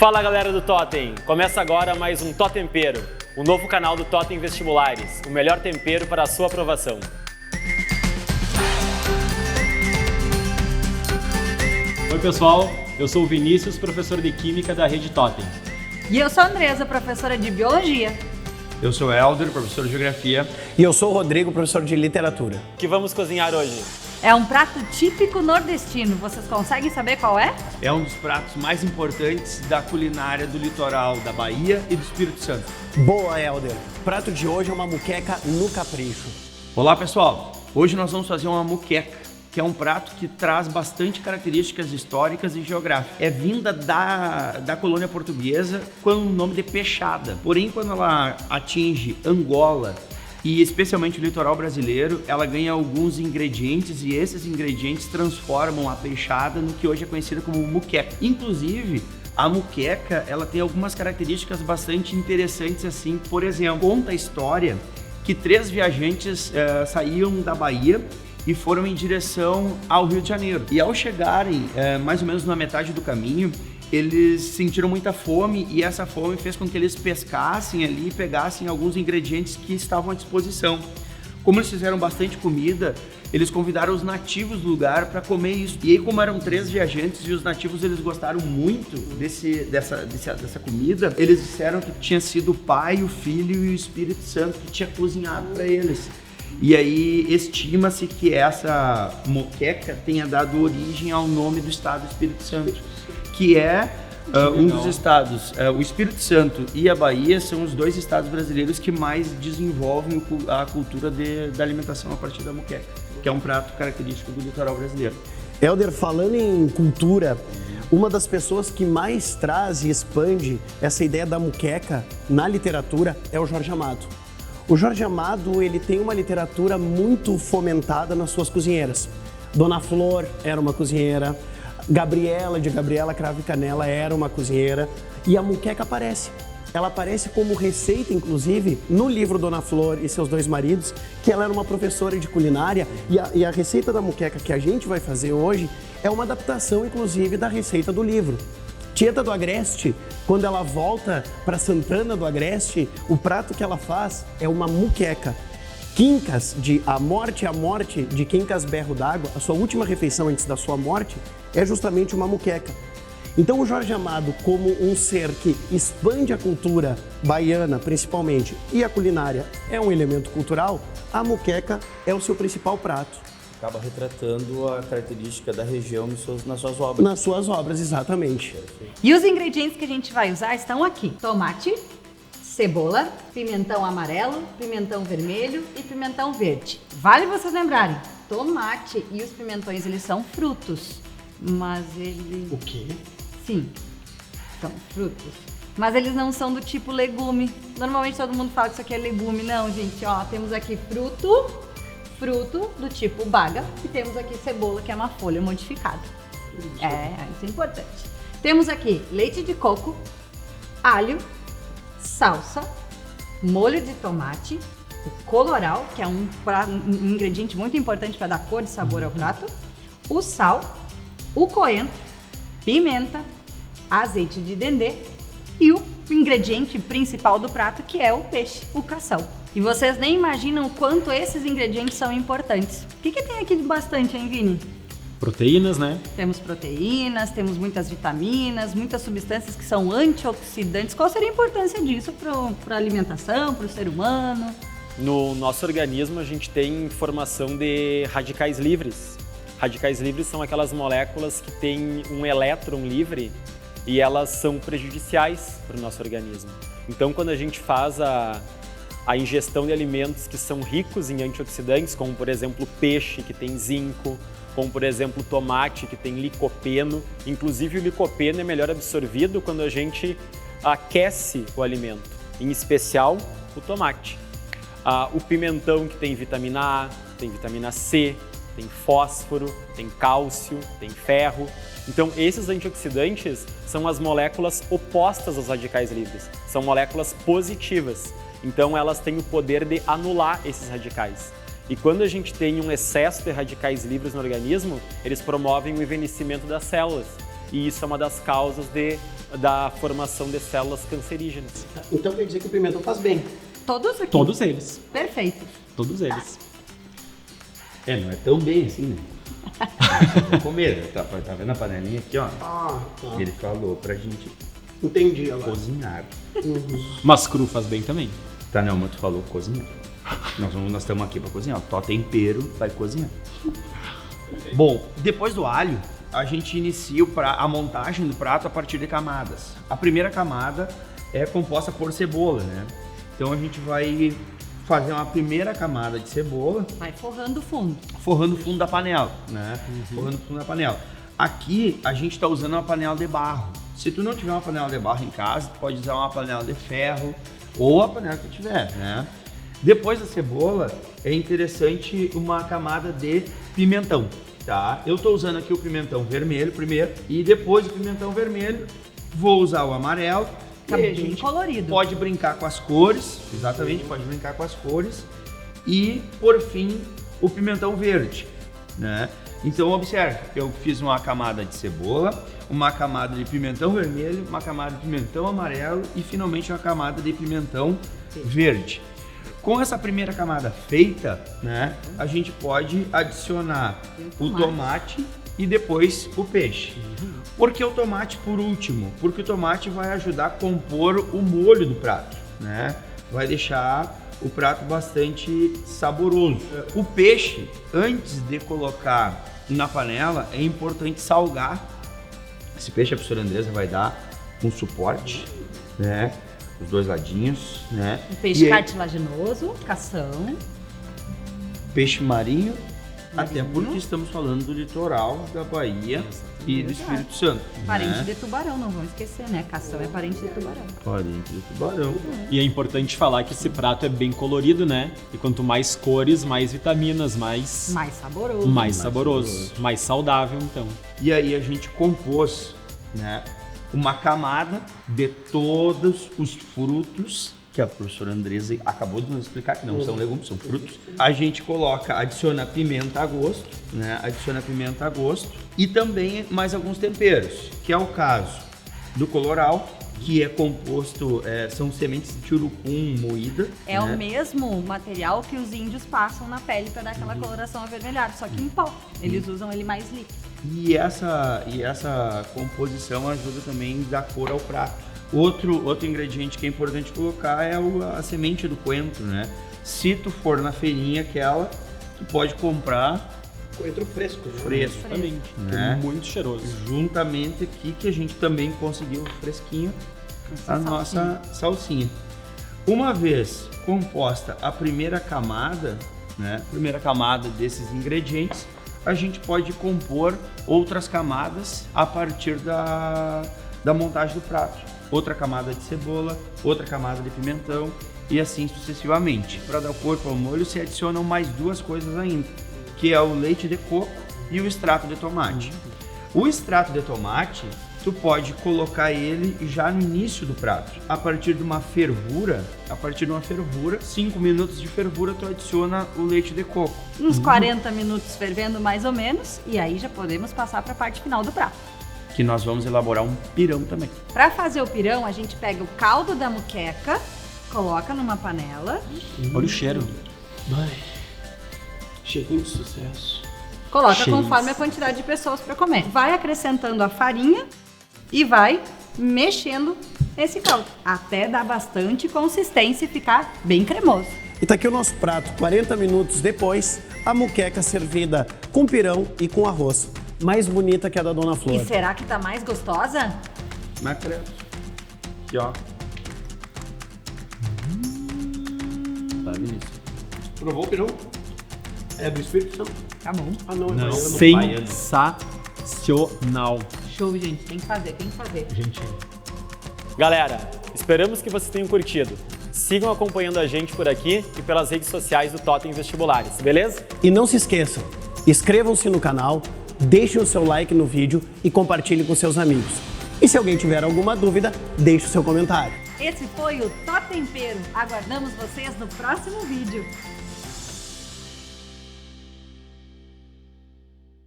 Fala galera do Totem, começa agora mais um Totempero, o novo canal do Totem Vestibulares, o melhor tempero para a sua aprovação. Oi pessoal, eu sou o Vinícius, professor de Química da Rede Totem. E eu sou a Andresa, professora de Biologia. Eu sou o Helder, professor de Geografia. E eu sou o Rodrigo, professor de Literatura. O que vamos cozinhar hoje? É um prato típico nordestino, vocês conseguem saber qual é? É um dos pratos mais importantes da culinária do litoral da Bahia e do Espírito Santo. Boa, Helder! O prato de hoje é uma muqueca no capricho. Olá pessoal, hoje nós vamos fazer uma muqueca, que é um prato que traz bastante características históricas e geográficas. É vinda da colônia portuguesa com o nome de peixada. Porém, quando ela atinge Angola e especialmente o litoral brasileiro, ela ganha alguns ingredientes e esses ingredientes transformam a peixada no que hoje é conhecida como muqueca. Inclusive, a muqueca, ela tem algumas características bastante interessantes assim. Por exemplo, conta a história que 3 viajantes saíam da Bahia e foram em direção ao Rio de Janeiro. E ao chegarem mais ou menos na metade do caminho, eles sentiram muita fome e essa fome fez com que eles pescassem ali e pegassem alguns ingredientes que estavam à disposição. Como eles fizeram bastante comida, eles convidaram os nativos do lugar para comer isso. E aí, como eram 3 viajantes e os nativos eles gostaram muito dessa comida, eles disseram que tinha sido o Pai, o Filho e o Espírito Santo que tinha cozinhado para eles. E aí estima-se que essa moqueca tenha dado origem ao nome do estado do Espírito Santo, que é um dos estados. O Espírito Santo e a Bahia são os 2 estados brasileiros que mais desenvolvem a cultura da alimentação a partir da moqueca, que é um prato característico do litoral brasileiro. Helder, falando em cultura, uma das pessoas que mais traz e expande essa ideia da muqueca na literatura é o Jorge Amado. O Jorge Amado, ele tem uma literatura muito fomentada nas suas cozinheiras. Dona Flor era uma cozinheira, Gabriela, de Gabriela Cravo e Canela, era uma cozinheira, e a muqueca aparece. Ela aparece como receita, inclusive, no livro Dona Flor e seus 2 maridos, que ela era uma professora de culinária, e a receita da muqueca que a gente vai fazer hoje é uma adaptação, inclusive, da receita do livro. Tieta do Agreste, quando ela volta para Santana do Agreste, o prato que ela faz é uma muqueca. Quincas, de A Morte de Quincas Berro d'Água, a sua última refeição antes da sua morte, é justamente uma muqueca. Então o Jorge Amado, como um ser que expande a cultura baiana, principalmente, e a culinária é um elemento cultural, a muqueca é o seu principal prato. Acaba retratando a característica da região nas suas obras. Nas suas obras, exatamente. E os ingredientes que a gente vai usar estão aqui: tomate, cebola, pimentão amarelo, pimentão vermelho e pimentão verde. Vale vocês lembrarem, tomate e os pimentões, eles são frutos, mas eles... O quê? Sim, são frutos. Mas eles não são do tipo legume. Normalmente todo mundo fala que isso aqui é legume. Não, gente, ó, temos aqui fruto do tipo baga, e temos aqui cebola, que é uma folha modificada. Isso é importante. Temos aqui leite de coco, alho, salsa, molho de tomate, o colorau, que é um ingrediente muito importante para dar cor e sabor ao prato, o sal, o coentro, pimenta, azeite de dendê e o ingrediente principal do prato, que é o peixe, o cação. E vocês nem imaginam o quanto esses ingredientes são importantes. O que tem aqui de bastante, hein, Vini? Proteínas, né? Temos proteínas, temos muitas vitaminas, muitas substâncias que são antioxidantes. Qual seria a importância disso para a alimentação, para o ser humano? No nosso organismo a gente tem formação de radicais livres. Radicais livres são aquelas moléculas que têm um elétron livre e elas são prejudiciais para o nosso organismo. Então quando a gente faz a ingestão de alimentos que são ricos em antioxidantes, como por exemplo peixe, que tem zinco, como por exemplo tomate, que tem licopeno. Inclusive o licopeno é melhor absorvido quando a gente aquece o alimento, em especial o tomate. O pimentão, que tem vitamina A, tem vitamina C, tem fósforo, tem cálcio, tem ferro. Então esses antioxidantes são as moléculas opostas aos radicais livres, são moléculas positivas. Então elas têm o poder de anular esses radicais. E quando a gente tem um excesso de radicais livres no organismo, eles promovem o envelhecimento das células. e isso é uma das causas da formação de células cancerígenas. Então quer dizer que o pimentão faz bem. Todos aqui? Todos eles. Perfeito. Todos eles. Não é tão bem assim, né? Vou comer, tá vendo a panelinha aqui, ó? Ah, tá. Ele falou pra gente Entendi agora. cozinhar. Mas cru faz bem também. Tá, não, mas tu falou cozinhar. Nós estamos aqui pra cozinhar. Tó tempero, vai cozinhar. Bom, depois do alho, a gente inicia a montagem do prato a partir de camadas. A primeira camada é composta por cebola, né? Então a gente vai fazer uma primeira camada de cebola, Vai forrando o fundo. forrando o fundo da panela, né? Forrando o fundo da panela. Aqui a gente está usando uma panela de barro. Se tu não tiver uma panela de barro em casa, tu pode usar uma panela de ferro ou a panela que tiver, né? Depois da cebola, é interessante uma camada de pimentão, tá? Eu estou usando aqui o pimentão vermelho primeiro e depois do pimentão vermelho vou usar o amarelo. Tá E a bem gente colorido. pode brincar com as cores, exatamente, pode brincar com as cores. E, por fim, o pimentão verde, né? Então, observe, eu fiz uma camada de cebola, uma camada de pimentão vermelho, uma camada de pimentão amarelo e, finalmente, uma camada de pimentão verde. Com essa primeira camada feita, né, a gente pode adicionar o tomate e depois o peixe. Por que o tomate por último? Porque o tomate vai ajudar a compor o molho do prato, né? Vai deixar o prato bastante saboroso. O peixe, antes de colocar na panela, é importante salgar. Esse peixe a professora Andresa vai dar um suporte, né? Os dois ladinhos, né? Um peixe E aí, cartilaginoso, cação. peixe marinho, até porque estamos falando do litoral da Bahia e do Espírito Santo. Parente né? de tubarão, não vamos esquecer, né? Cação é parente de tubarão. Parente de tubarão. E é importante falar que esse prato é bem colorido, né? E quanto mais cores, mais vitaminas, mais Mais saboroso. saboroso, mais saudável, então. E aí a gente compôs, né, uma camada de todos os frutos que a professora Andresa acabou de nos explicar, que não são legumes, são frutos. A gente adiciona pimenta a gosto, né? Adiciona pimenta a gosto e também mais alguns temperos, que é o caso do colorau, que é composto, são sementes de urucum moída. É né? o mesmo material que os índios passam na pele para dar aquela coloração avermelhada, só que em pó. Eles usam ele mais líquido. E essa composição ajuda também a dar cor ao prato. Outro ingrediente que é importante colocar é a semente do coentro, né? Se tu for na feirinha aquela, tu pode comprar Coentro fresco. fresco, Exatamente. né? É muito cheiroso. Juntamente aqui que a gente também conseguiu fresquinho a nossa salsinha. Uma vez composta a primeira camada, né? Primeira camada desses ingredientes, a gente pode compor outras camadas a partir da montagem do prato. Outra camada de cebola, outra camada de pimentão e assim sucessivamente. Para dar corpo ao molho, se adicionam mais duas coisas ainda, que é o leite de coco e o extrato de tomate. O extrato de tomate, tu pode colocar ele já no início do prato. A partir de uma fervura, 5 minutos de fervura, tu adiciona o leite de coco. Uns 40 minutos fervendo mais ou menos, e aí já podemos passar para a parte final do prato. Que nós vamos elaborar um pirão também. Para fazer o pirão, a gente pega o caldo da muqueca, coloca numa panela, Olha o cheiro. Cheirinho de sucesso. coloca Cheiros. conforme a quantidade de pessoas para comer. Vai acrescentando a farinha e vai mexendo esse caldo, até dar bastante consistência e ficar bem cremoso. E tá aqui o nosso prato, 40 minutos depois, a muqueca servida com pirão e com arroz. Mais bonita que a da Dona Flor. E será que tá mais gostosa? Macré. Aqui, ó. Tá, Vinícius? Provou o pirão? É do Espírito Santo? Tá bom. Ah, não. Não. Sensacional. Show, gente. Tem que fazer. Gente, Galera, esperamos que vocês tenham curtido. Sigam acompanhando a gente por aqui e pelas redes sociais do Totem Vestibulares, beleza? E não se esqueçam, inscrevam-se no canal, deixem o seu like no vídeo e compartilhem com seus amigos. E se alguém tiver alguma dúvida, deixe o seu comentário. Esse foi o Tó Tempero. Aguardamos vocês no próximo vídeo.